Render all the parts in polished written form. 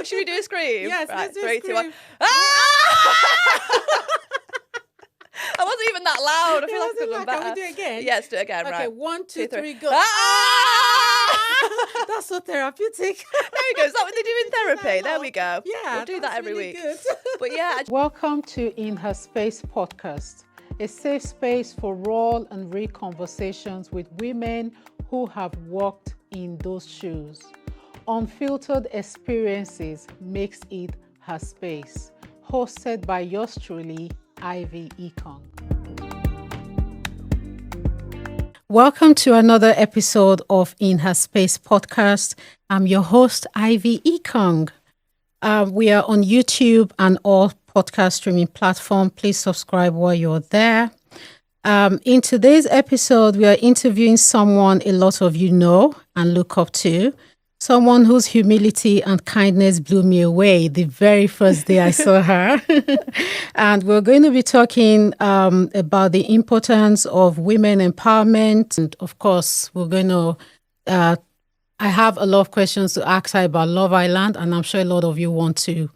Should we do a scream? Yes, right, let's do 3, a 2, 1. scream. I wasn't even that loud. I feel like I could have done better. Can we do it again? Yeah, let's do it again. Okay, Right. 1, 2, 3, go. Ah! That's so therapeutic. There we go. Is that what they do in therapy? There we go. Yeah, we'll do that every really week. Good. But yeah. Welcome to In Her Space podcast, a safe space for raw and real conversations with women who have walked in those shoes. Unfiltered experiences makes it her space. Hosted by yours truly, Ivy Ekong. Welcome to another episode of In Her Space podcast. I'm your host, Ivy Ekong. We are on YouTube and all podcast streaming platforms. Please subscribe while you're there. In today's episode, we are interviewing someone a lot of you know and look up to. Someone whose humility and kindness blew me away the very first day I saw her. And we're going to be talking about the importance of women empowerment. And of course, we're going to, I have a lot of questions to ask her about Love Island, and I'm sure a lot of you want to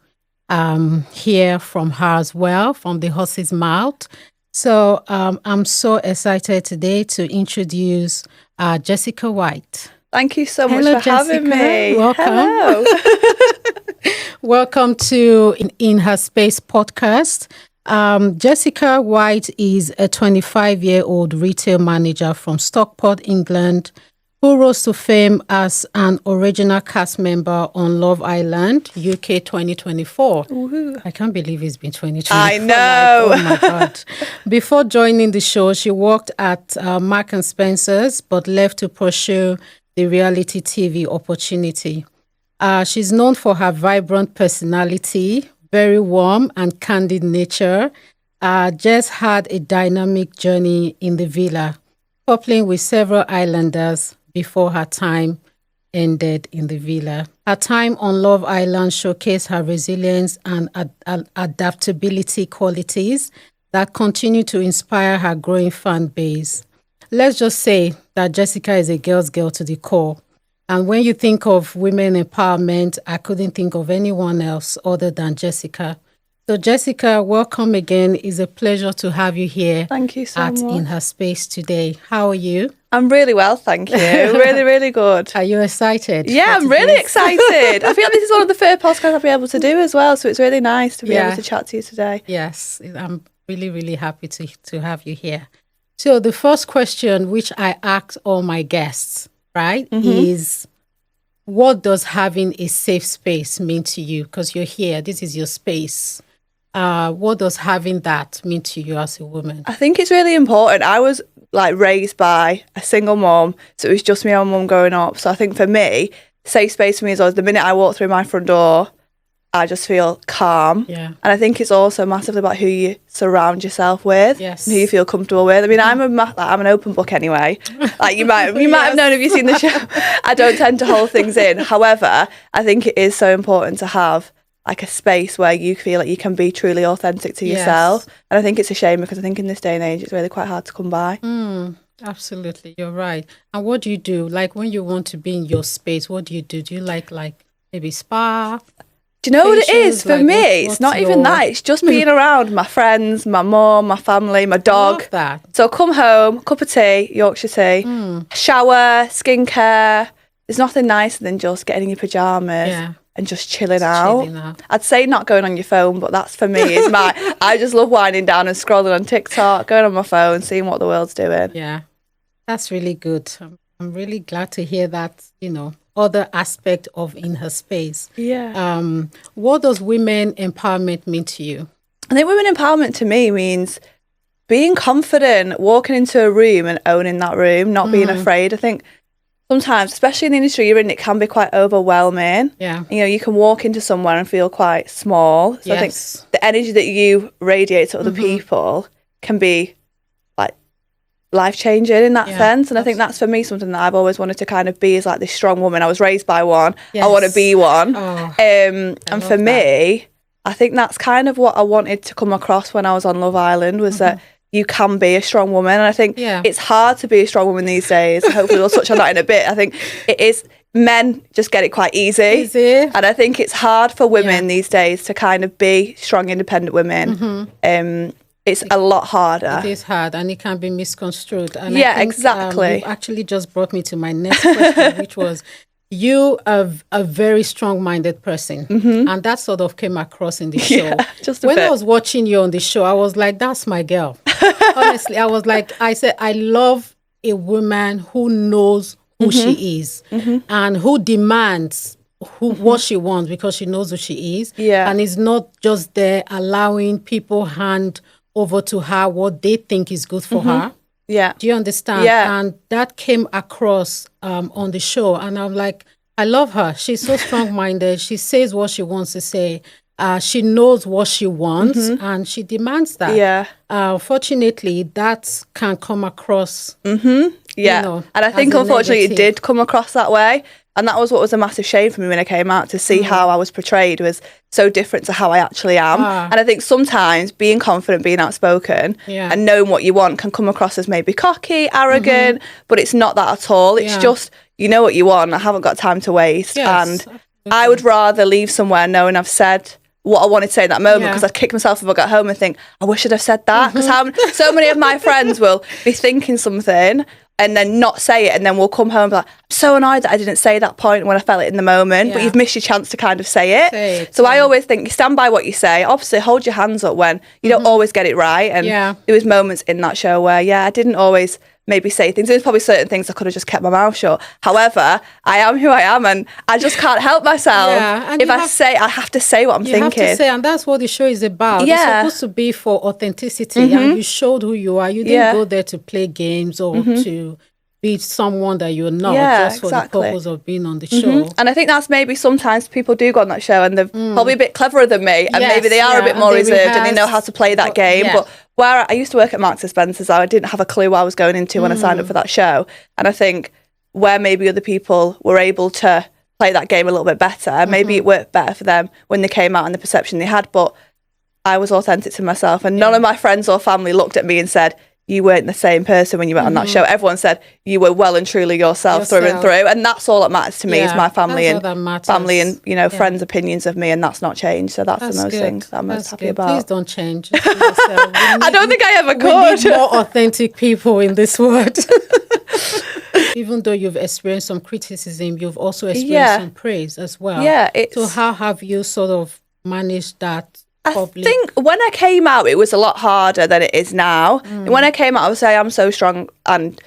hear from her as well, from the horse's mouth. So I'm so excited today to introduce Jessica White. Thank you so much Hello, for having me. Welcome. Hello. Welcome to In Her Space podcast. Jessica White is a 25-year-old retail manager from Stockport, England, who rose to fame as an original cast member on Love Island, UK 2024. Woohoo. I can't believe it's been 2024. I know. Like, oh my God. Before joining the show, she worked at Mark & Spencer's, but left to pursue the reality TV opportunity. She's known for her vibrant personality, very warm and candid nature. Jess had a dynamic journey in the villa, coupling with several islanders before her time ended in the villa. Her time on Love Island showcased her resilience and adaptability qualities that continue to inspire her growing fan base. Let's just say that Jessica is a girl's girl to the core. And when you think of women empowerment, I couldn't think of anyone else other than Jessica. So Jessica, welcome again. It's a pleasure to have you here. Thank you so much. In Her Space today. How are you? I'm really well, thank you. Really, really good. Are you excited? Yeah, I'm really excited. I feel like this is one of the first podcasts I'll be able to do as well. So it's really nice to be able to chat to you today. Yes, I'm really, really happy to have you here. So the first question, which I ask all my guests, right, is what does having a safe space mean to you? Because you're here, this is your space. What does having that mean to you as a woman? I think it's really important. I was raised by a single mom, so it was just me and my mum growing up. So I think for me, safe space for me is always the minute I walk through my front door, I just feel calm. Yeah. And I think it's also massively about who you surround yourself with, yes, and who you feel comfortable with. I mean, I'm an open book anyway. You might have known if you've seen the show. I don't tend to hold things in. However, I think it is so important to have a space where you feel like you can be truly authentic to yourself. And I think it's a shame because I think in this day and age, it's really quite hard to come by. Absolutely, you're right. And what do you do? When you want to be in your space, what do you do? Do you like maybe spa? Do you know what it is? For me, it's not even that. It's just being around my friends, my mum, my family, my dog. I love that. So come home, cup of tea, Yorkshire tea, shower, skincare. There's nothing nicer than just getting in your pyjamas and just chilling out. I'd say not going on your phone, but that's for me. I just love winding down and scrolling on TikTok, going on my phone, seeing what the world's doing. Yeah, that's really good. I'm really glad to hear that, other aspect of In Her Space. Yeah. What does women empowerment mean to you? I think women empowerment to me means being confident, walking into a room and owning that room, not being afraid. I think sometimes, especially in the industry you're in, it can be quite overwhelming. Yeah. You can walk into somewhere and feel quite small. So I think the energy that you radiate to other people can be life-changing in that sense. And I think that's for me something that I've always wanted to kind of be, is this strong woman. I was raised by one. I want to be one. And for me, I think that's kind of what I wanted to come across when I was on Love Island, was that you can be a strong woman. And I think it's hard to be a strong woman these days. Hopefully we'll touch on that in a bit. I think men just get it quite easy. And I think it's hard for women these days to kind of be strong, independent women. It's a lot harder. It is hard, and it can be misconstrued. And yeah, I think, exactly. You actually just brought me to my next question, which was, you are a very strong-minded person, and that sort of came across in the show. Yeah, just a when bit. I was watching you on the show, I was like, that's my girl. Honestly, I said, I love a woman who knows who she is and who demands what she wants because she knows who she is. Yeah. And is not just there allowing people hand over to her what they think is good for her. Yeah. Do you understand? Yeah. And that came across on the show. And I'm like, I love her. She's so strong-minded. She says what she wants to say. She knows what she wants and she demands that. Yeah. Fortunately, that can come across. Yeah. And I think, unfortunately, it did come across that way. And that was what was a massive shame for me when I came out, to see how I was portrayed was so different to how I actually am. And I think sometimes being confident, being outspoken and knowing what you want can come across as maybe cocky, arrogant, but it's not that at all. It's just, you know what you want. I haven't got time to waste. Yes, and I would rather leave somewhere knowing I've said what I wanted to say in that moment, because I'd kick myself if I got home and think, I wish I'd have said that. Because so many of my friends will be thinking something and then not say it, and then we'll come home and be like, I'm so annoyed that I didn't say that point when I felt it in the moment, but you've missed your chance to kind of say it. So I always think, you stand by what you say. Obviously, hold your hands up when you don't always get it right. And there was moments in that show where, I didn't always maybe say things. There's probably certain things I could have just kept my mouth shut. However, I am who I am, and I just can't help myself. If I have to say what I'm thinking. You have to say, and that's what the show is about. It's supposed to be for authenticity, and you showed who you are. You didn't go there to play games or to be someone that you're not, just for the purpose of being on the show. And I think that's maybe sometimes people do go on that show and they're probably a bit cleverer than me, and maybe they are a bit more reserved and they know how to play that game. But where I used to work at Marks and Spencer's, I didn't have a clue what I was going into when I signed up for that show. And I think where maybe other people were able to play that game a little bit better, maybe it worked better for them when they came out and the perception they had. But I was authentic to myself, and none of my friends or family looked at me and said, you weren't the same person when you went on that show. Everyone said you were well and truly yourself through and through, and that's all that matters to me, is my family and friends' opinions of me, and that's not changed. So that's the most thing that I'm most happy about. Please don't change. I don't think I ever could. We need more authentic people in this world. Even though you've experienced some criticism, you've also experienced some praise as well. So how have you sort of managed that? I think when I came out, it was a lot harder than it is now. When I came out, I would say I'm so strong, and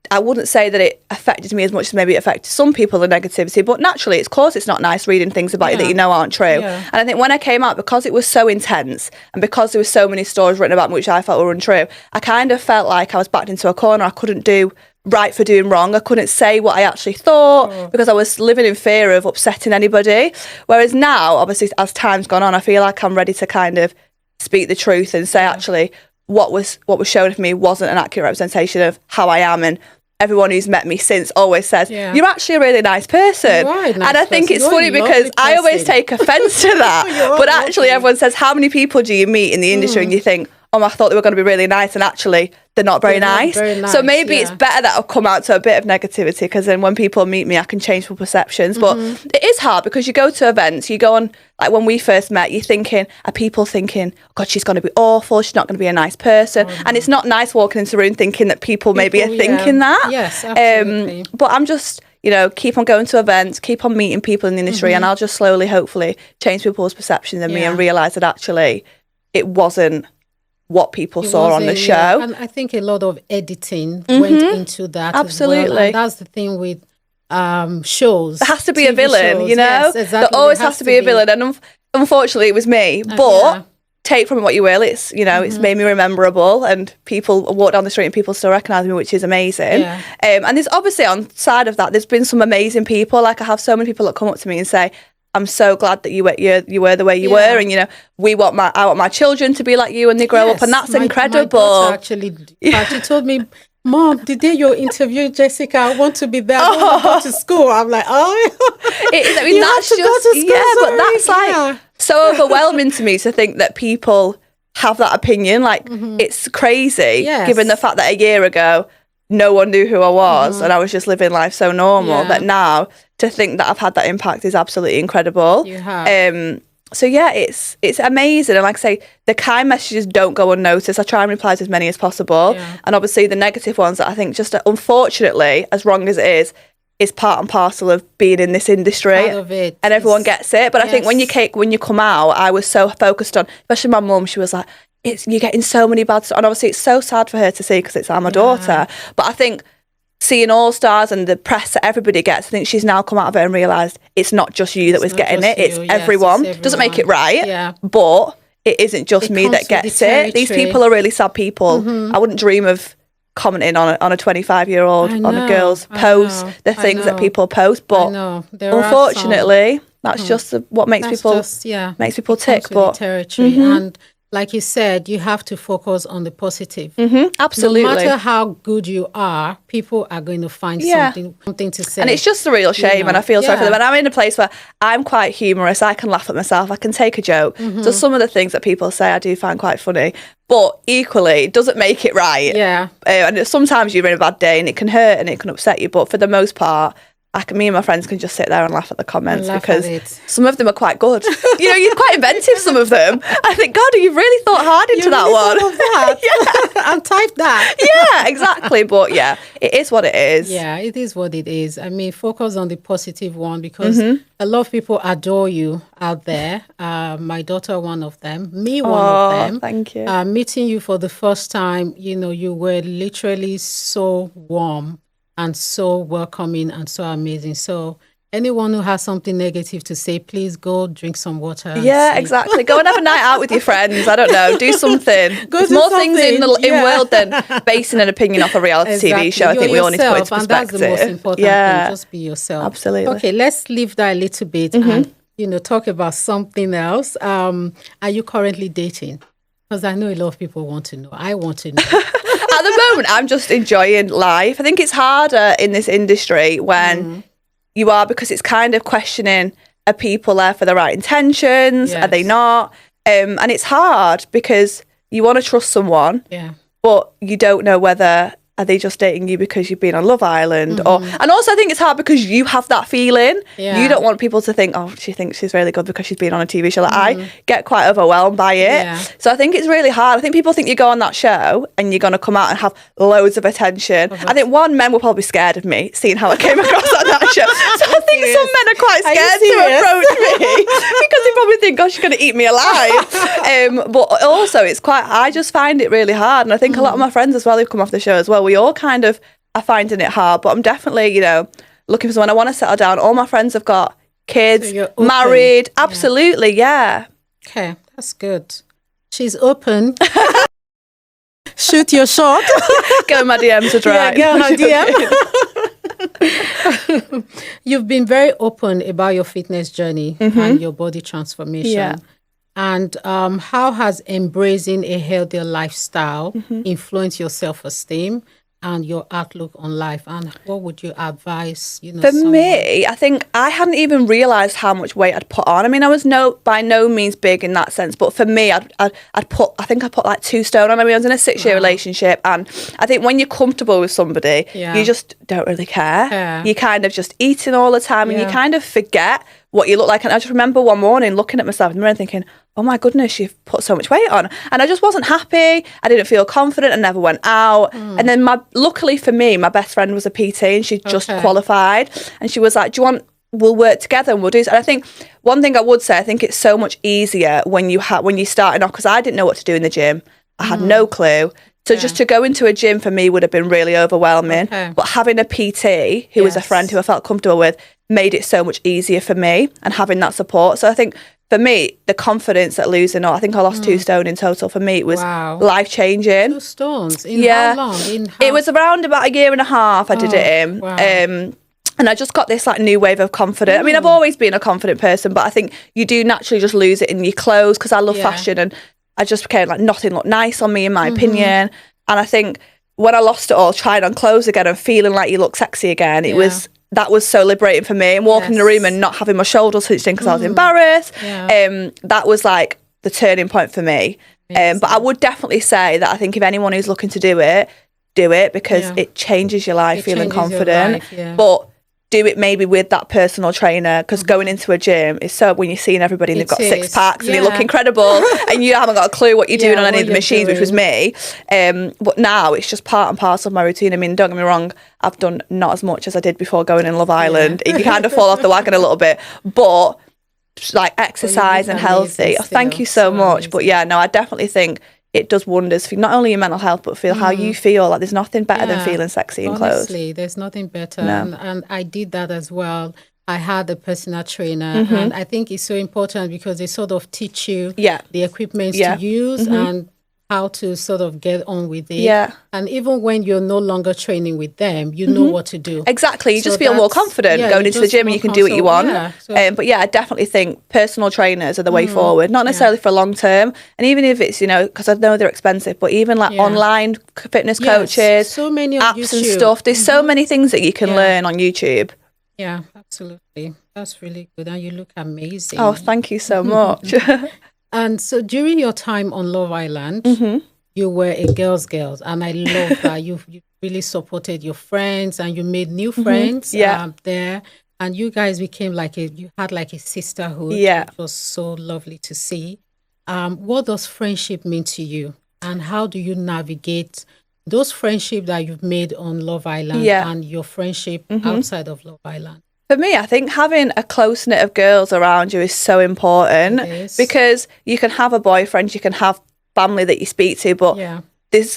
I wouldn't say that it affected me as much as maybe it affected some people, the negativity, but naturally, it's not nice reading things about you that you know aren't true. And I think when I came out, because it was so intense and because there were so many stories written about me which I felt were untrue, I kind of felt like I was backed into a corner. I couldn't do right for doing wrong. I couldn't say what I actually thought because I was living in fear of upsetting anybody. Whereas now, obviously, as time's gone on, I feel like I'm ready to kind of speak the truth and say, actually, what was shown of me wasn't an accurate representation of how I am. And everyone who's met me since always says, you're actually a really nice person. And I think it's funny because I always take offence to that. But actually, everyone says, how many people do you meet in the industry and you think, I thought they were going to be really nice, and actually they're not very nice. So maybe it's better that I've come out to a bit of negativity, because then when people meet me, I can change people's perceptions. But it is hard because you go to events, you go on, like when we first met, are people thinking, oh God, she's going to be awful, she's not going to be a nice person. And it's not nice walking into a room thinking that people maybe are thinking that. Yes, absolutely. But I'm just, keep on going to events, keep on meeting people in the industry, and I'll just slowly, hopefully, change people's perceptions of me and realise that actually it wasn't what people saw on the show. And I think a lot of editing went into that. Absolutely. As well. And that's the thing with shows. There has to be TV a villain, shows. you know? Yes, exactly. There always has to be a villain. And unfortunately, it was me. But take from it what you will. It's, it's made me rememberable, and people walk down the street and people still recognise me, which is amazing. And there's obviously, on side of that, there's been some amazing people. Like, I have so many people that come up to me and say, I'm so glad that you were the way you were, and I want my children to be like you when they grow up, and that's incredible. My daughter actually told me, Mom, the day you interviewed Jessica, I want to be there. I want to go to school. I'm like, that's just but that's like so overwhelming to me to think that people have that opinion. Like, it's crazy, given the fact that a year ago no one knew who I was and I was just living life so normal that now to think that I've had that impact is absolutely incredible. You have. So yeah, it's amazing. And like I say, the kind messages don't go unnoticed. I try and reply to as many as possible. Yeah. And obviously the negative ones that I think just unfortunately, as wrong as it is part and parcel of being in this industry. Part of it. And everyone gets it. But I think when you come out, I was so focused on, especially my mum, she was like, you're getting so many bad stuff. And obviously it's so sad for her to see because it's my daughter. But I think seeing All Stars and the press that everybody gets, I think she's now come out of it and realised it's not just you that was getting it, it's everyone. Doesn't make it right, but it isn't just me that gets it. These people are really sad people. I wouldn't dream of commenting on a 25-year-old on a girl's post, the things that people post, but unfortunately that's just what makes people tick. But territory and like you said, you have to focus on the positive. Absolutely. No matter how good you are, people are going to find something to say. And it's just a real shame, and I feel sorry for them. And I'm in a place where I'm quite humorous. I can laugh at myself. I can take a joke. So some of the things that people say I do find quite funny. But equally, it doesn't make it right. Yeah. And sometimes you're in a bad day and it can hurt and it can upset you. But for the most part, me and my friends can just sit there and laugh at the comments because some of them are quite good. You're quite inventive, some of them. I think, God, you've really thought hard into that one. That. And type that. Yeah, exactly. But yeah, it is what it is. Yeah, it is what it is. I mean, focus on the positive one because a lot of people adore you out there. My daughter, one of them. Me, one of them. Thank you. Meeting you for the first time, you were literally so warm and so welcoming and so amazing. So anyone who has something negative to say, please go drink some water. Yeah, exactly. Go and have a night out with your friends. I don't know. Do something. There's more things in the world than basing an opinion off a reality TV show. I think we all need to put into perspective. And that's the most important thing. Just be yourself. Absolutely. Okay, let's leave that a little bit and talk about something else. Are you currently dating? Because I know a lot of people want to know. I want to know. At the moment, I'm just enjoying life. I think it's harder in this industry when you are, because it's kind of questioning, are people there for the right intentions? Are they not? And it's hard because you want to trust someone, but you don't know whether are they just dating you because you've been on Love Island? And also I think it's hard because you have that feeling. You don't want people to think, oh, she thinks she's really good because she's been on a TV show. Like I get quite overwhelmed by it. So I think it's really hard. I think people think you go on that show and you're going to come out and have loads of attention. I think men were probably scared of me, seeing how I came across on that show. So I think some men are quite scared to approach me because they probably think, oh, she's going to eat me alive. But also I just find it really hard. And I think a lot of my friends as well who've come off the show as well, we all kind of are finding it hard, but I'm definitely, looking for someone. I want to settle down. All my friends have got kids, so married. Absolutely, yeah. Okay, that's good. She's open. Shoot your shot. Go in my DMs to try. Yeah, go on DM. You've been very open about your fitness journey and your body transformation. Yeah. And how has embracing a healthier lifestyle influenced your self-esteem and your outlook on life? And what would you advise, For me, I think I hadn't even realised how much weight I'd put on. I mean, I was by no means big in that sense, but for me, I put like 2 stone on. I mean, I was in a 6-year relationship, and I think when you're comfortable with somebody, you just don't really care. Yeah. You're kind of just eating all the time, and you kind of forget what you look like. And I just remember one morning looking at myself in the mirror and thinking, oh my goodness, you've put so much weight on. And I just wasn't happy. I didn't feel confident. I never went out. And then luckily for me, my best friend was a PT and she'd just qualified. And she was like, we'll work together and we'll do this. And I think one thing I would say, I think it's so much easier when you're starting off, because I didn't know what to do in the gym. I had no clue. So just to go into a gym for me would have been really overwhelming. But having a PT who was a friend who I felt comfortable with made it so much easier for me, and having that support. So I think for me, the confidence at losing, I think I lost 2 stone in total. For me, it was life-changing. 2 stones? In how long? It was around about 1.5 years I did it in. Wow. And I just got this like new wave of confidence. I mean, I've always been a confident person, but I think you do naturally just lose it in your clothes, because I love fashion, and I just became like nothing looked nice on me, in my opinion. And I think when I lost it all, trying on clothes again and feeling like you look sexy again, that was so liberating for me. And walking in the room and not having my shoulders hunched in because I was embarrassed. That was like the turning point for me. But I would definitely say that I think if anyone who's looking to do it, do it because it changes your life, feeling confident. But do it maybe with that personal trainer, because going into a gym is so, when you're seeing everybody and they've got six packs and they look incredible and you haven't got a clue what you're doing on any of the machines, which was me. But now it's just part and parcel of my routine. I mean, don't get me wrong, I've done not as much as I did before going in Love Island. You kind of fall off the wagon a little bit, but like exercise and healthy. Thank you so much. Amazing. But yeah, no, I definitely think it does wonders for not only your mental health, but feel how you feel. Like there's nothing better than feeling sexy in clothes. Honestly, there's nothing better. No. And I did that as well. I had a personal trainer, and I think it's so important because they sort of teach you the equipment to use and how to sort of get on with it. Yeah. And even when you're no longer training with them, you know what to do. Exactly. You just feel more confident going into the gym and you can do what you want. Yeah. But yeah, I definitely think personal trainers are the way forward, not necessarily for long term. And even if it's, because I know they're expensive, but even like online fitness coaches, so many apps and stuff. There's so many things that you can learn on YouTube. Yeah, absolutely. That's really good. And you look amazing. Oh, thank you so much. And so during your time on Love Island, you were a girl's girl. And I love that you really supported your friends and you made new friends there. And you guys became you had like a sisterhood. Yeah. It was so lovely to see. What does friendship mean to you? And how do you navigate those friendships that you've made on Love Island and your friendship outside of Love Island? For me, I think having a close knit of girls around you is so important because you can have a boyfriend, you can have family that you speak to, but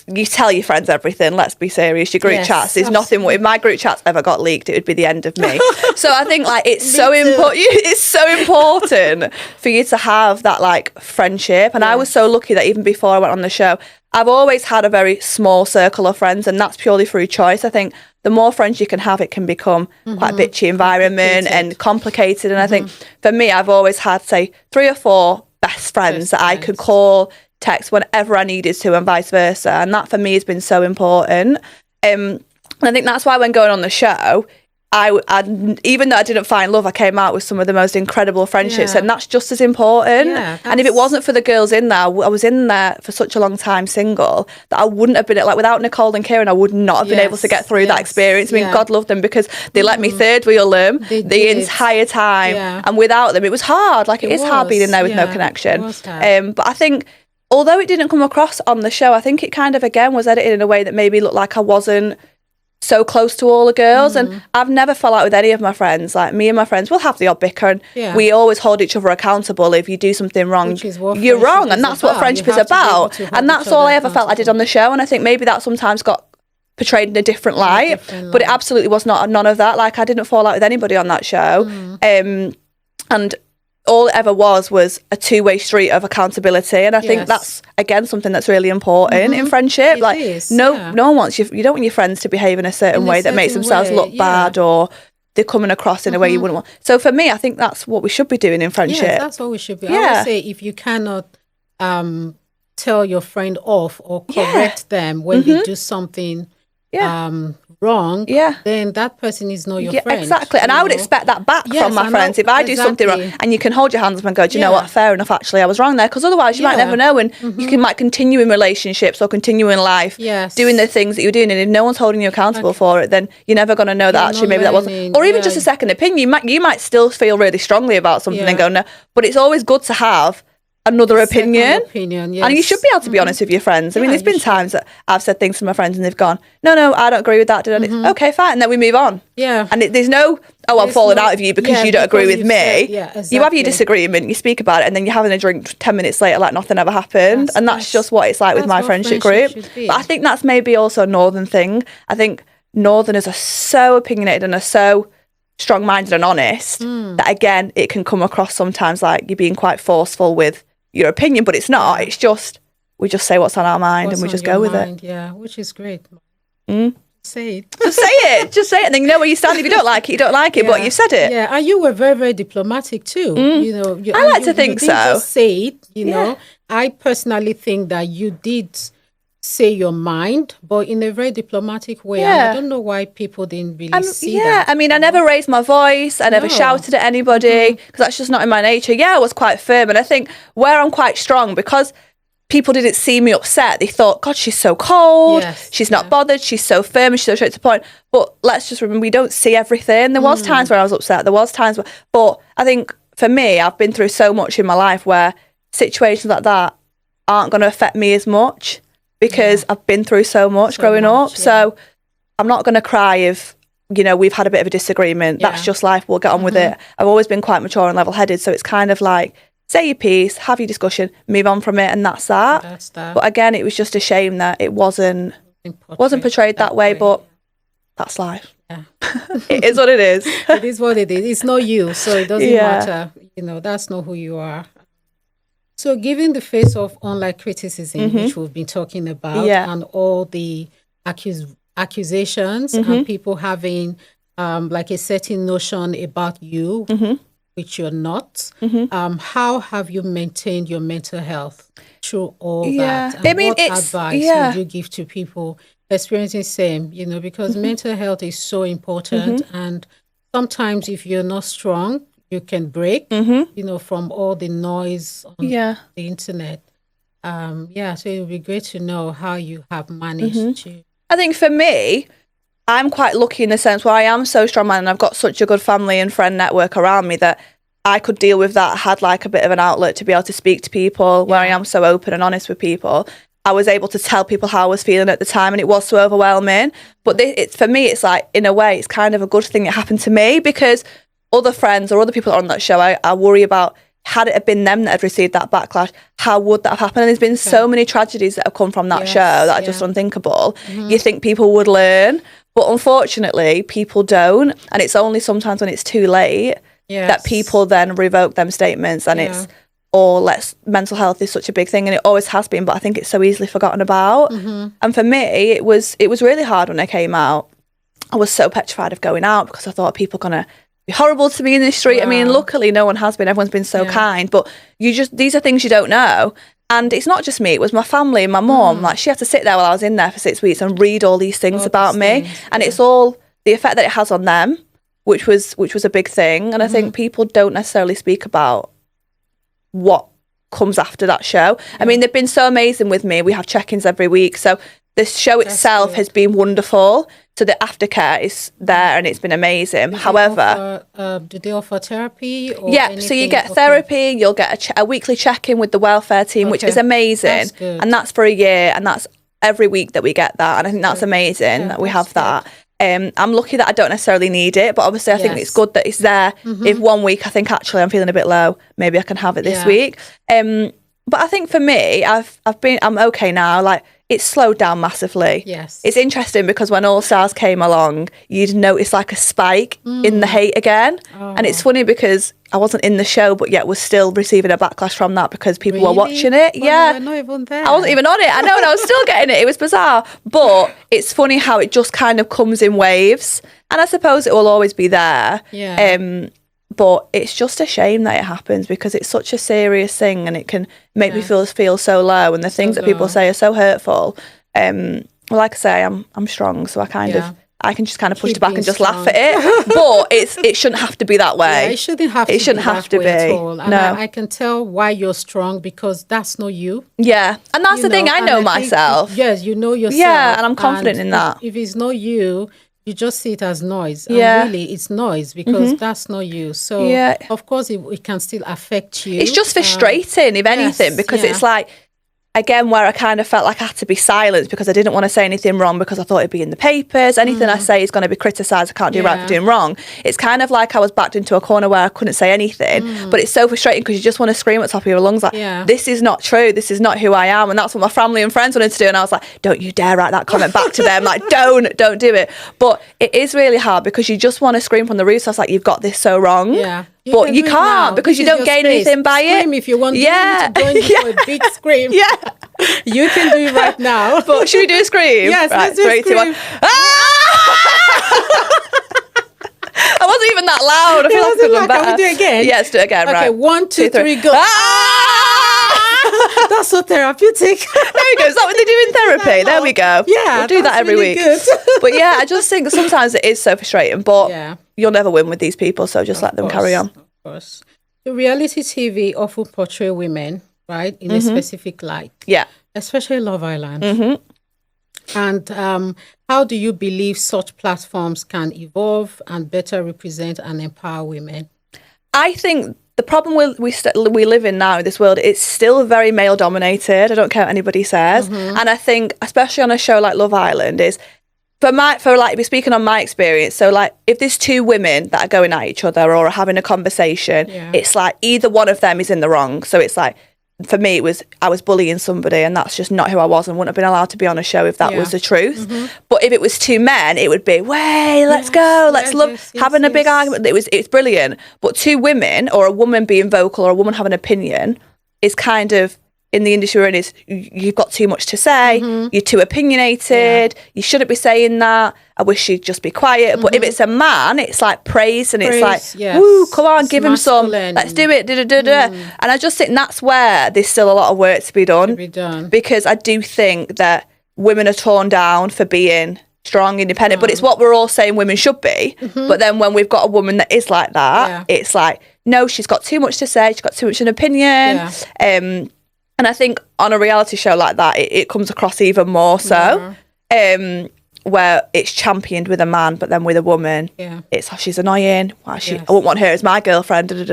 you tell your friends everything. Let's be serious. Your group chats, there's nothing. If my group chats ever got leaked, it would be the end of me. So I think it's so important. It's so important for you to have that friendship. And I was so lucky that even before I went on the show, I've always had a very small circle of friends, and that's purely through choice. I think the more friends you can have, it can become quite a bitchy environment and complicated. And I think for me, I've always had, say, 3 or 4 best friends that I could call, text whenever I needed to, and vice versa. And that for me has been so important. And I think that's why when going on the show, I even though I didn't find love, I came out with some of the most incredible friendships, and that's just as important. And if it wasn't for the girls in there, I was in there for such a long time single that I wouldn't have been without Nicole and Kieran, I would not have been able to get through that experience. I mean, God love them because they let me third wheel them the entire time, and without them, it was hard. It is hard being in there with no connection. But I think, although it didn't come across on the show, I think it kind of again was edited in a way that maybe looked like I wasn't so close to all the girls. And I've never fell out with any of my friends. Me and my friends will have the odd bicker, and we always hold each other accountable. If you do something wrong, you're wrong, and that's what friendship is about. And that's all I ever felt I did on the show. And I think maybe that sometimes got portrayed in a different light, but it absolutely was none of that. I didn't fall out with anybody on that show. And all it ever was a two-way street of accountability, and I think that's again something that's really important in friendship. No one wants you don't want your friends to behave in a certain way that makes themselves look bad, or they're coming across in a way you wouldn't want. So for me, I think that's what we should be doing in friendship. Yes, that's what we should be. I would say if you cannot tell your friend off or correct them when they do something wrong, then that person is not your friend. Exactly. And I would expect that back from my friends. If I do something wrong, and you can hold your hands up and go, do you know what, fair enough, actually I was wrong there, because otherwise you might never know, and you might continue in relationships or continue in life doing the things that you're doing, and if no one's holding you accountable for it, then you're never going to know that actually maybe that wasn't, or even just a second opinion. You might still feel really strongly about something and go, no, but it's always good to have another opinion, and you should be able to be honest with your friends. I mean, there's been times that I've said things to my friends and they've gone, no, I don't agree with that. Okay, fine, and then we move on. And there's no, I'm falling out of you because you don't agree with me. You have your disagreement, you speak about it, and then you're having a drink 10 minutes later like nothing ever happened. And that's just what it's like with my friendship group. But I think that's maybe also a northern thing. I think northerners are so opinionated and are so strong-minded and honest that again it can come across sometimes like you're being quite forceful with your opinion, but it's not. It's just we just say what's on our mind and we just go with it. Yeah, which is great. Say it. Just say it. Just say it, and then you know where you stand. If you don't like it, you don't like it. But you've said it. Yeah, and you were very, very diplomatic too. I like to think you didn't just say it. You know, I personally think that you did say your mind, but in a very diplomatic way. And I don't know why people didn't really see that. I mean, I never raised my voice. I never shouted at anybody because that's just not in my nature. I was quite firm. And I think where I'm quite strong, because people didn't see me upset. They thought, God, she's so cold. Yes, she's not bothered. She's so firm. She's so straight to the point. But let's just remember, we don't see everything. There was times where I was upset. There was times where, but I think for me, I've been through so much in my life where situations like that aren't going to affect me as much because I've been through so much growing up. So I'm not going to cry if, you know, we've had a bit of a disagreement. That's just life. We'll get on with it. I've always been quite mature and level-headed. So it's kind of like, say your piece, have your discussion, move on from it, and that's that. But again, it was just a shame that it wasn't portrayed that way, but that's life. Yeah. It is what it is. It is what it is. It's not you, so it doesn't matter. You know, that's not who you are. So given the face of online criticism, which we've been talking about, and all the accusations and people having like a certain notion about you, which you're not, how have you maintained your mental health through all that? And what advice would you give to people experiencing same, you know, because mental health is so important, and sometimes if you're not strong, you can break, you know, from all the noise on the internet. So it would be great to know how you have managed to. I think for me, I'm quite lucky in the sense where I am so strong and I've got such a good family and friend network around me that I could deal with that. I had like a bit of an outlet to be able to speak to people where I am so open and honest with people. I was able to tell people how I was feeling at the time, and it was so overwhelming. But it's for me, it's like, in a way, it's kind of a good thing it happened to me, because other friends or other people on that show, I worry about, had it have been them that had received that backlash, how would that have happened? And there's been so many tragedies that have come from that show that are just unthinkable. You think people would learn, but unfortunately, people don't. And it's only sometimes when it's too late that people then revoke them statements, and it's, mental health is such a big thing, and it always has been, but I think it's so easily forgotten about. And for me, it was really hard when I came out. I was so petrified of going out because I thought people are going to be horrible to me in the street. I mean, luckily no one has been. Everyone's been so kind, but these are things you don't know. And it's not just me, it was my family and my mum. Like, she had to sit there while I was in there for 6 weeks and read all these things about me. And it's all the effect that it has on them, which was a big thing. And I think people don't necessarily speak about what comes after that show. I mean, they've been so amazing with me. We have check-ins every week. So this show itself has been wonderful. So the aftercare is there and it's been amazing. However, do they offer therapy? Or so you get therapy, you'll get a weekly check-in with the welfare team, which is amazing. And that's for a year, and that's every week that we get that. And I think that's amazing that we have that. I'm lucky that I don't necessarily need it, but obviously I think it's good that it's there. If 1 week I think actually I'm feeling a bit low, maybe I can have it this week. But I think for me, I'm okay now. Like, it's slowed down massively. Yes. It's interesting because when All Stars came along, you'd notice like a spike in the hate again. And it's funny because I wasn't in the show, but yet was still receiving a backlash from that because people were watching it. Well, not even there. I wasn't even on it. I know, and I was still getting it. It was bizarre. But it's funny how it just kind of comes in waves. And I suppose it will always be there. But it's just a shame that it happens because it's such a serious thing, and it can make me feel so low, and the things that people say are so hurtful. Like I say, I'm strong, so I can just kind of push it back and just laugh at it. But it shouldn't have to be that way. Yeah, it shouldn't have to be at all. And I can tell why you're strong, because that's not you. Yeah, and that's the thing. I know myself. Yes, you know yourself. Yeah, and I'm confident in that. If it's not you, you just see it as noise. And really, it's noise because that's not you. So, of course, it can still affect you. It's just frustrating, if anything, because it's like, again, where I kind of felt like I had to be silenced because I didn't want to say anything wrong because I thought it'd be in the papers. Anything I say is going to be criticised. I can't do right for doing wrong. It's kind of like I was backed into a corner where I couldn't say anything. But it's so frustrating because you just want to scream at the top of your lungs like, this is not true. This is not who I am. And that's what my family and friends wanted to do. And I was like, don't you dare write that comment back to them. Like, don't do it. But it is really hard because you just want to scream from the rooftops like, you've got this so wrong. Yeah. But you can't because you don't gain anything by it. Scream if you want. Yeah. You need to join for a big scream. You can do it right now. But should we do a scream? Yes, right, let's do a scream. 2, 1. I wasn't even that loud. I feel like I could have done better. Can we do it again? Yeah, let's do it again. Okay, right. 1, 2, 3, go. That's so therapeutic. There we go. Is that what they do in therapy? There we go. Yeah, we'll do that every really week. Good. But yeah, I just think sometimes it is so frustrating, but you'll never win with these people, so just let them carry on. Of course. The reality TV often portray women, right, in a specific light. Yeah. Especially Love Island. And how do you believe such platforms can evolve and better represent and empower women? I think the problem we live in now in this world, it's still very male dominated. I don't care what anybody says. And I think, especially on a show like Love Island, is if speaking on my experience, so like if there's two women that are going at each other or are having a conversation, it's like either one of them is in the wrong. So it's like, for me, I was bullying somebody, and that's just not who I was, and wouldn't have been allowed to be on a show if that was the truth. But if it was two men, it would be, way, let's go, let's love having a big argument. It's brilliant. But two women, or a woman being vocal, or a woman having an opinion, is kind of, in the industry we're in, is you've got too much to say, you're too opinionated, you shouldn't be saying that, I wish you'd just be quiet. But if it's a man, it's like praise, and it's like, woo, come on, give him some, let's do it, And I just think that's where there's still a lot of work to be done. Because I do think that women are torn down for being strong, independent, but it's what we're all saying women should be. But then when we've got a woman that is like that, it's like, no, she's got too much to say, she's got too much an opinion. And I think on a reality show like that, it comes across even more so, where it's championed with a man, but then with a woman, it's, oh, she's annoying. I wouldn't want her as my girlfriend. And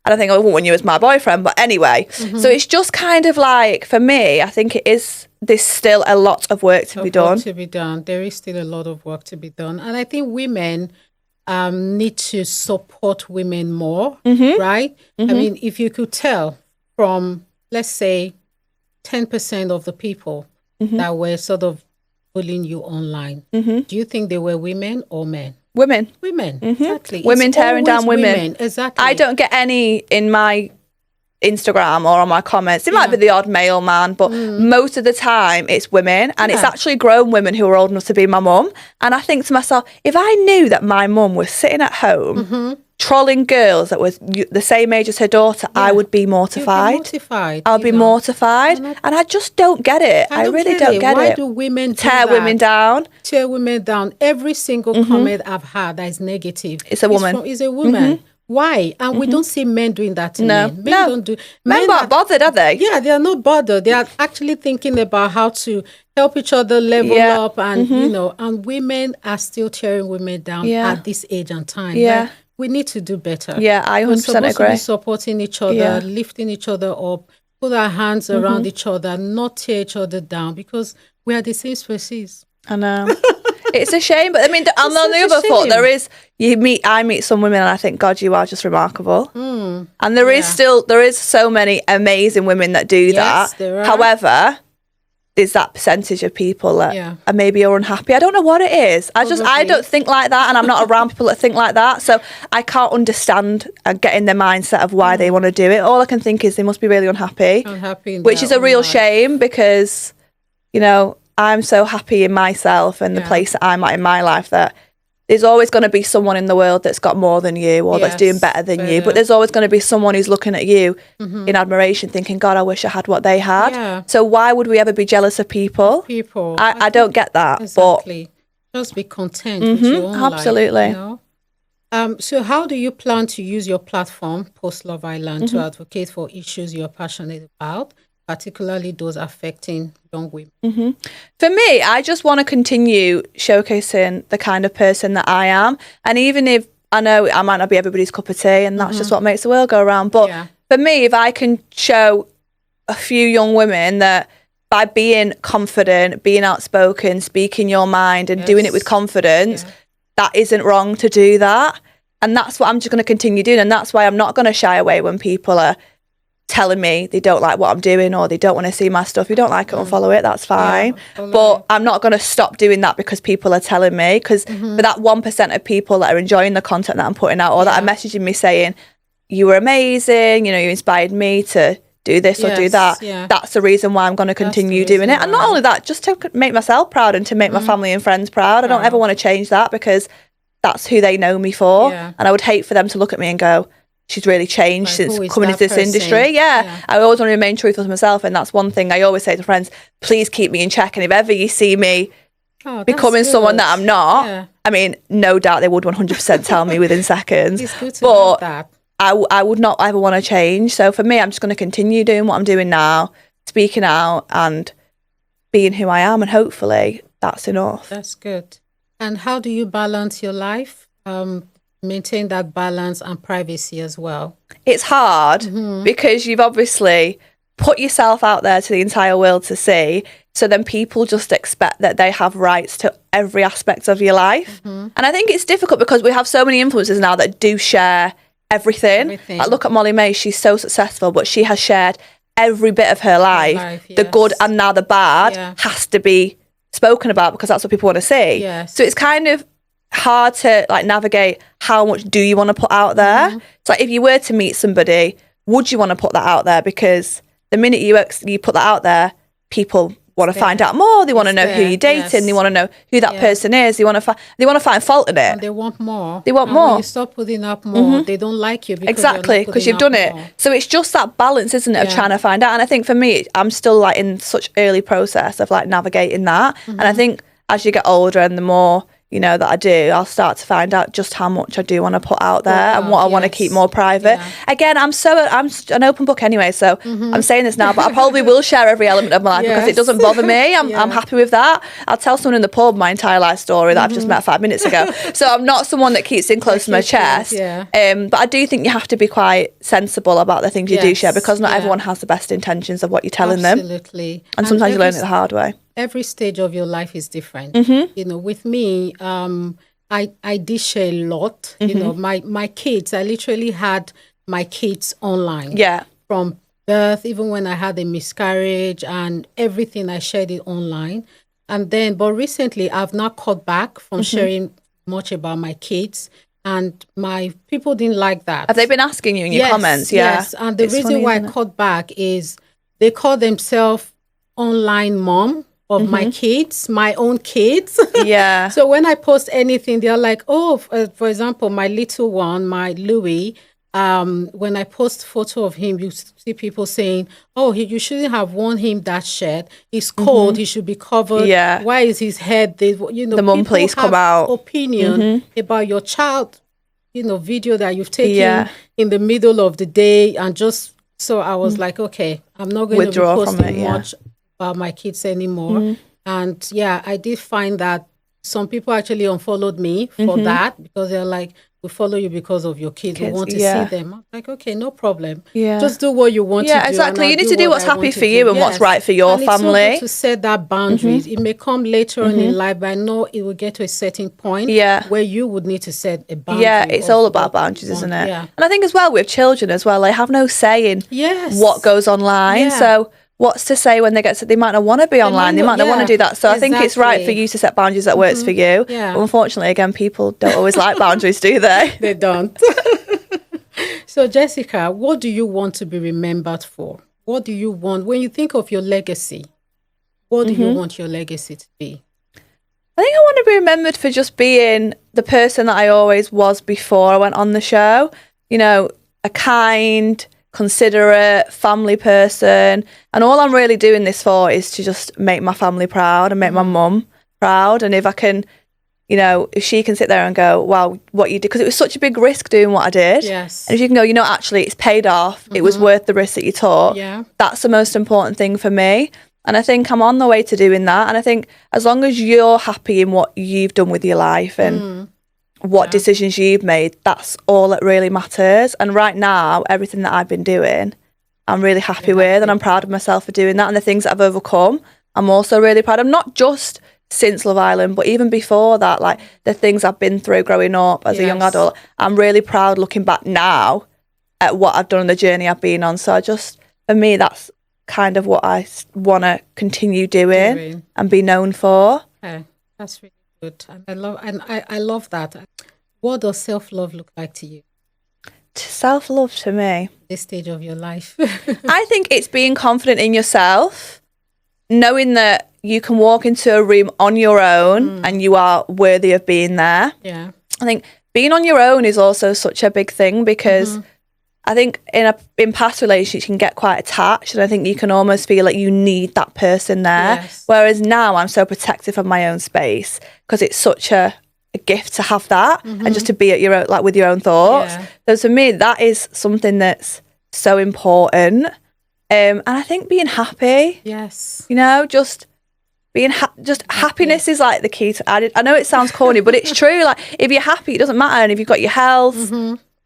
I think I wouldn't want you as my boyfriend. But anyway, so it's just kind of like, for me, I think there's still a lot of work to be done. There is still a lot of work to be done. And I think women need to support women more, right? I mean, if you could tell from, let's say, 10% of the people that were sort of bullying you online, do you think they were women or men? Women. Exactly. Women tearing down women. Exactly. I don't get any in my Instagram or on my comments. It might be the odd male man, but most of the time it's women, and it's actually grown women who are old enough to be my mum. And I think to myself, if I knew that my mum was sitting at home trolling girls that was the same age as her daughter, I would be mortified. I'll be mortified. And I just don't get it. I really don't get it. Why do women tear women down? Tear women down. Every single comment I've had that is negative, it's a woman. Is a woman. Why? And we don't see men doing that to men. Men don't do. Men aren't bothered, are they? Yeah, they are not bothered. They are actually thinking about how to help each other level up, and and women are still tearing women down at this age and time. Yeah. We need to do better. Yeah, I 100% agree. We're supposed to be supporting each other, lifting each other up, put our hands around each other, not tear each other down, because we are the same species. I know. It's a shame, but I mean, on the other foot, I meet some women and I think, God, you are just remarkable. And there is so many amazing women that do that. There are. However, there's that percentage of people that are maybe are unhappy. I don't know what it is. I don't think like that, and I'm not around people that think like that. So I can't understand and get in their mindset of why they want to do it. All I can think is they must be really unhappy. Which is a real shame, because, I'm so happy in myself and the place that I'm at in my life, that there's always going to be someone in the world that's got more than you, or that's doing better than you. But there's always going to be someone who's looking at you in admiration, thinking, God, I wish I had what they had. Yeah. So why would we ever be jealous of people? I don't get that. Exactly. Just be content with your own absolutely. life. So how do you plan to use your platform, Post Love Island, to advocate for issues you're passionate about, particularly those affecting young women? For me, I just want to continue showcasing the kind of person that I am. And even if I know I might not be everybody's cup of tea, and that's just what makes the world go around. But for me, if I can show a few young women that by being confident, being outspoken, speaking your mind and doing it with confidence, that isn't wrong to do that. And that's what I'm just going to continue doing. And that's why I'm not going to shy away when people are telling me they don't like what I'm doing, or they don't want to see my stuff. If you don't like it, unfollow it, that's fine. But I'm not going to stop doing that because people are telling me, because for that 1% of people that are enjoying the content that I'm putting out, or that are messaging me saying, you were amazing, you inspired me to do this or do that, that's the reason why I'm going to continue doing it. And not only that, just to make myself proud and to make my family and friends proud. I don't ever want to change that, because that's who they know me for. And I would hate for them to look at me and go, she's really changed since coming into this industry. I always want to remain truthful to myself, and that's one thing I always say to friends, please keep me in check. And if ever you see me becoming someone that I'm not, I mean, no doubt they would 100% tell me within seconds. It's good to know that. I would not ever want to change. So for me, I'm just going to continue doing what I'm doing now, speaking out and being who I am, and hopefully that's enough. That's good. And how do you balance your life? Maintain that balance and privacy as well. It's hard because you've obviously put yourself out there to the entire world to see. So then people just expect that they have rights to every aspect of your life. And I think it's difficult because we have so many influencers now that do share everything. Like, look at Molly May, she's so successful, but she has shared every bit of her life. The good and now the bad has to be spoken about because that's what people want to see. So it's kind of hard to like navigate how much do you want to put out there. It's like if you were to meet somebody, would you want to put that out there? Because the minute you put that out there, people want to find out more. They want to know who you're dating. They want to know who that person is. They want to find fault in it. And they want more. They want more. When you stop putting up more, they don't like you because you've done it. So it's just that balance, isn't it, of trying to find out. And I think for me, I'm still like in such early process of like navigating that. And I think as you get older and the more you know that I do, I'll start to find out just how much I do want to put out there and what I want to keep more private. Again, I'm an open book anyway, so I'm saying this now, but I probably will share every element of my life because it doesn't bother me. I'm happy with that. I'll tell someone in the pub my entire life story that I've just met 5 minutes ago. So I'm not someone that keeps it close to my chest. But I do think you have to be quite sensible about the things you do share because not everyone has the best intentions of what you're telling them. And sometimes you learn it the hard way. Every stage of your life is different. You know, with me, I did share a lot. You know, my kids, I literally had my kids online. From birth, even when I had a miscarriage and everything, I shared it online. And then, but recently, I've now cut back from sharing much about my kids. And my people didn't like that. Have they been asking you in your comments? Yes. And the reason why I cut back is they call themselves online mom of my kids, my own kids. So when I post anything, they're like, oh, for example, my little one, my Louis, when I post photo of him, you see people saying, oh, you shouldn't have worn him that shirt. It's cold. He should be covered. Why is his head? The mom police come out. Opinion about your child, video that you've taken in the middle of the day. And just, so I was like, okay, I'm not going to be posting much about my kids anymore. And I did find that some people actually unfollowed me for that because they're like, we follow you because of your kids. We want to see them. I'm like, okay, no problem. Just do what you want to do. Yeah, exactly. You need to do what's happy for you and what's right for your family. It's to set that boundaries. It may come later on in life, but I know it will get to a certain point where you would need to set a boundary. Yeah, it's all about boundaries, isn't it? And I think as well with children as well, they have no say in what goes online. So what's to say when they might not want to be online, they might not want to do that. So I think it's right for you to set boundaries that works for you. But unfortunately, again, people don't always like boundaries, do they? They don't. So Jessica, what do you want to be remembered for? What do you want, when you think of your legacy, what do you want your legacy to be? I think I want to be remembered for just being the person that I always was before I went on the show. A kind, considerate family person, and all I'm really doing this for is to just make my family proud and make my mum proud. And if I can, if she can sit there and go, wow, what you did, because it was such a big risk doing what I did, and if you can go, actually it's paid off, it was worth the risk that you took, that's the most important thing for me. And I think I'm on the way to doing that. And I think as long as you're happy in what you've done with your life and what decisions you've made, that's all that really matters. And right now, everything that I've been doing, I'm really happy with, and I'm proud of myself for doing that. And the things that I've overcome, I'm also really proud of, not just since Love Island, but even before that, like the things I've been through growing up as a young adult. I'm really proud looking back now at what I've done and the journey I've been on. So for me, that's kind of what I want to continue doing and be known for. Okay, that's really good. And I love that. What does self-love look like to you? Self-love to me, this stage of your life. I think it's being confident in yourself, knowing that you can walk into a room on your own and you are worthy of being there. I think being on your own is also such a big thing because I think in past relationships you can get quite attached, and I think you can almost feel like you need that person there. Whereas now I'm so protective of my own space because it's such a a gift to have that and just to be at your own, like with your own thoughts. So to me, that is something that's so important. And I think being happy, you know, just being happiness is like the key to. I know it sounds corny, but it's true. Like if you're happy, it doesn't matter. And if you've got your health,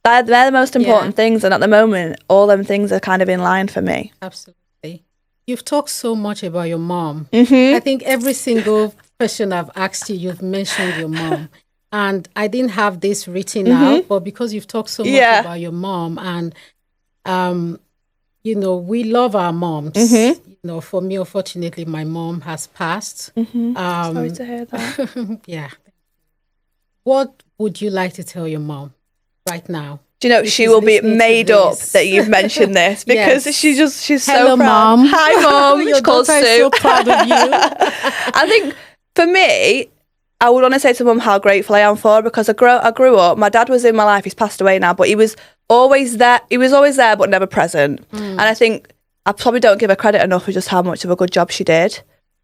they're the most important things. And at the moment, all them things are kind of in line for me. Absolutely. You've talked so much about your mom. I think every single question I've asked you, you've mentioned your mom. And I didn't have this written out, but because you've talked so much about your mom, and you know, we love our moms. You know, for me, unfortunately, my mom has passed. Sorry to hear that. What would you like to tell your mom right now? Do you know, she will be made up that you've mentioned this because she's Hello, so proud. Mom. Hi, Mom. Your daughter is so proud of you. I think for me, I would want to say to Mum how grateful I am for her, because I grew up, my dad was in my life, he's passed away now, but he was always there. He was always there, but never present. And I think I probably don't give her credit enough for just how much of a good job she did.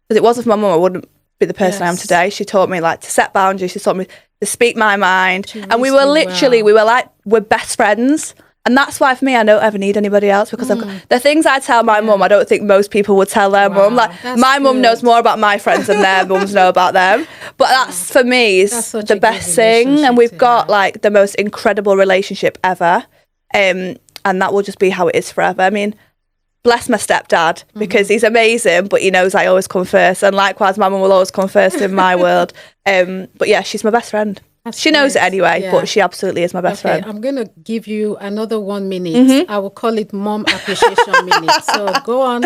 Because it wasn't for my mum, I wouldn't be the person I am today. She taught me like to set boundaries. She taught me to speak my mind. And we were literally, we're best friends. And that's why for me, I don't ever need anybody else, because the things I tell my mum, I don't think most people would tell their mum. Like my mum knows more about my friends than their mums know about them. But that's for me is the best thing. And we've got like the most incredible relationship ever. And that will just be how it is forever. I mean, bless my stepdad, because he's amazing, but he knows I always come first. And likewise, my mum will always come first in my world. But yeah, she's my best friend. She knows it anyway, but she absolutely is my best friend. I'm going to give you another 1 minute. I will call it Mom Appreciation Minute. So go on.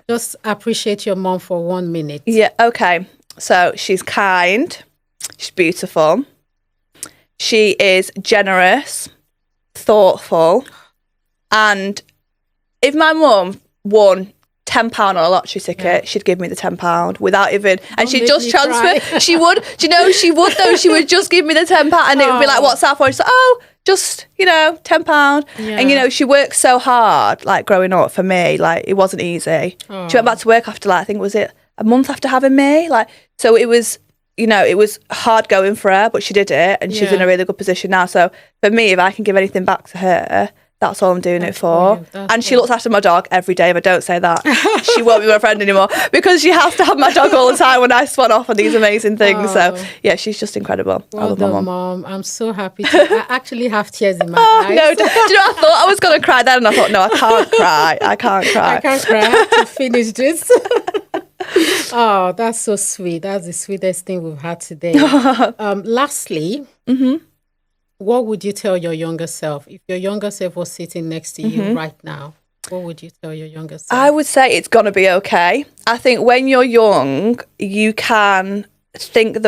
Just appreciate your mom for 1 minute. Yeah, okay. So she's kind. She's beautiful. She is generous, thoughtful. And if my mum won £10 on a lottery ticket, she'd give me the £10 without even, and she'd just transfer. She would, do you know, she would though. She would just give me the £10, and it would be like, what's that for? She's like, oh, just, you know, £10. And you know, she worked so hard, like growing up for me, like it wasn't easy. She went back to work after, like, I think, was it a month after having me? Like, so it was, you know, it was hard going for her, but she did it, and she's in a really good position now. So for me, if I can give anything back to her, that's all I'm doing it for. And she looks after my dog every day. If I don't say that, she won't be my friend anymore, because she has to have my dog all the time when I swan off on these amazing things. So yeah, she's just incredible. Well I love done, my mum. Mom. I'm so happy. I actually have tears in my eyes. No, do you know, I thought I was going to cry then, and I thought, no, I can't cry. I can't cry. I can't cry. I have to finish this. Oh, that's so sweet. That's the sweetest thing we've had today. Lastly, what would you tell your younger self? If your younger self was sitting next to you right now, what would you tell your younger self? I would say it's going to be okay. I think when you're young, you can think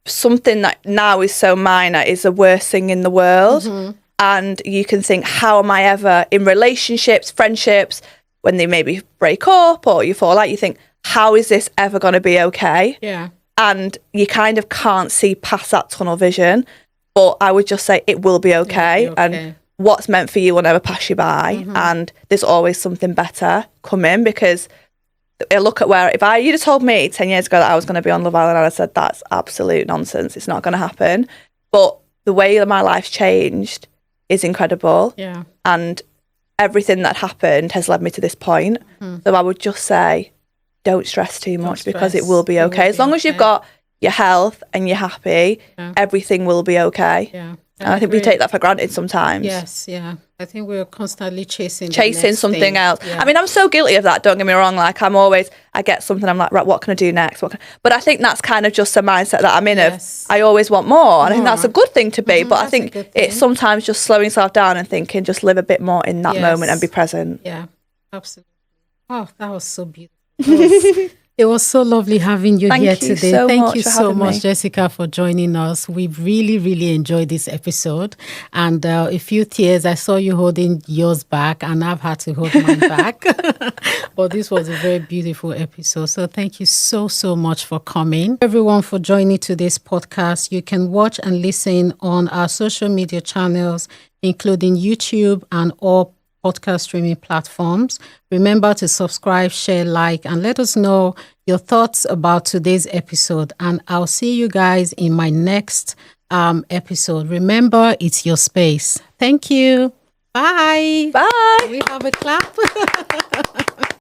something that now is so minor is the worst thing in the world. And you can think, how am I ever in relationships, friendships, when they maybe break up or you fall out, you think, how is this ever going to be okay? Yeah. And you kind of can't see past that tunnel vision. But I would just say it will be okay. And what's meant for you will never pass you by. And there's always something better coming, because I look at where, if you'd have told me 10 years ago that I was going to be on Love Island, I'd have said, that's absolute nonsense. It's not going to happen. But the way that my life's changed is incredible. Yeah. And everything that happened has led me to this point. So I would just say, don't stress too much, because it will be okay. As long as you've got your health and you're happy, everything will be okay. Yeah. And I think we take that for granted sometimes. Yes, yeah. I think we're constantly chasing something thing. else. Yeah. I mean, I'm so guilty of that, don't get me wrong. Like, I get something, I'm like, right, what can I do next? But I think that's kind of just a mindset that I'm in of, I always want more. And I think that's a good thing to be. But I think it's sometimes just slowing yourself down and thinking, just live a bit more in that moment and be present. Yeah, absolutely. Oh, that was so beautiful. It was so lovely having you here today. Thank you so much, Jessica, for joining us. We really, really enjoyed this episode. And a few tears, I saw you holding yours back, and I've had to hold mine back. But this was a very beautiful episode. So thank you so, so much for coming. Everyone for joining today's podcast. You can watch and listen on our social media channels, including YouTube and all podcast streaming platforms. Remember to subscribe, share, like, and let us know your thoughts about today's episode. And I'll see you guys in my next episode. Remember, it's your space. Thank you. Bye. Bye. We have a clap.